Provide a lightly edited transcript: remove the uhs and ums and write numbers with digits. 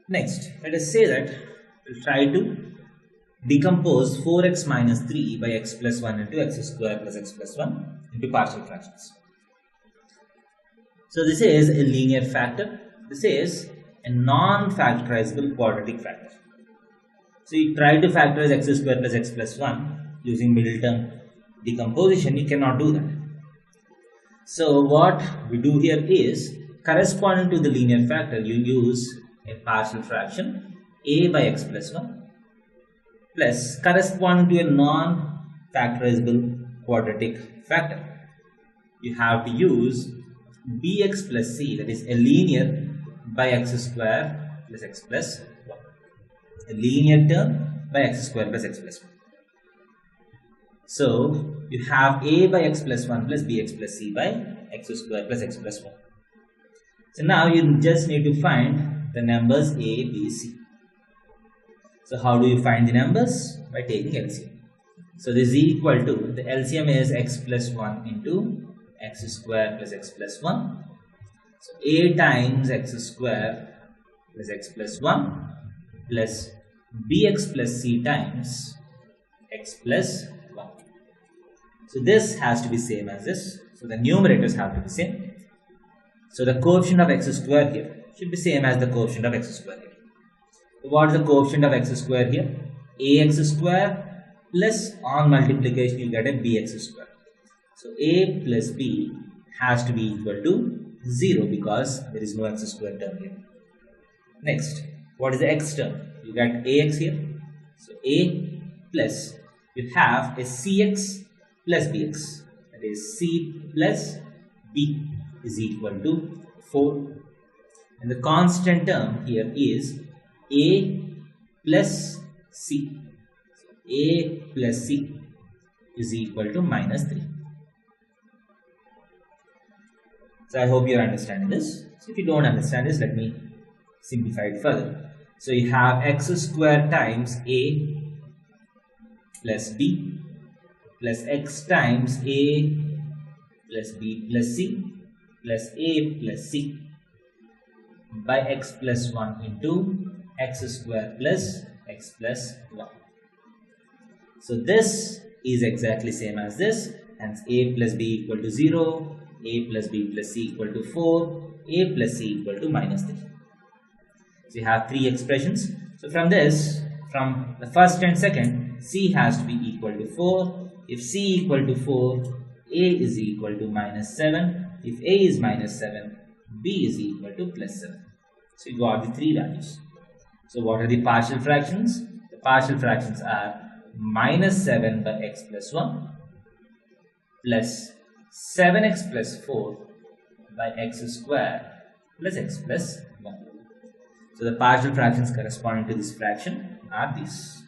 Next, let us say that we'll try to decompose 4x minus 3 by x plus 1 into x square plus x plus 1 into partial fractions. So this is a linear factor. This is a non-factorizable quadratic factor. So you try to factorize x square plus x plus 1 using middle term decomposition, you cannot do that. So what we do here is, corresponding to the linear factor, you use a partial fraction a by x plus 1 plus corresponding to a non-factorizable quadratic factor. You have to use bx plus c, that is a linear by x square plus x plus 1. A linear term by x square plus x plus 1. So you have a by x plus 1 plus bx plus c by x square plus x plus 1. So now you just need to find the numbers a, b, c. So how do you find the numbers? By taking LCM. So this is equal to, the LCM is x plus 1 into x square plus x plus 1. So a times x square plus x plus 1 plus bx plus c times x plus 1. So this has to be same as this. So the numerators have to be same. So the coefficient of x square here should be same as the coefficient of x square here. So what is the coefficient of x square here? Ax square plus on multiplication you get a bx square. So a plus b has to be equal to 0 because there is no x square term here. Next, what is the x term? You get ax here. So a plus, you have a cx plus bx, that is c plus b is equal to 4. And the constant term here is a plus c. So a plus c is equal to minus 3. So I hope you are understanding this. So if you don't understand this, let me simplify it further. So you have x square times a plus b plus x times a plus b plus c plus a plus c by x plus 1 into x square plus x plus 1. So this is exactly same as this, hence a plus b equal to 0, a plus b plus c equal to 4, a plus c equal to minus 3. So you have three expressions. So from this, from the first and second, c has to be equal to 4. If c equal to 4, a is equal to minus 7. If a is minus 7, b is equal to plus 7. So you got the three values. So what are the partial fractions? The partial fractions are minus 7 by x plus 1 plus 7x plus 4 by x square plus x plus 1. So the partial fractions corresponding to this fraction are these.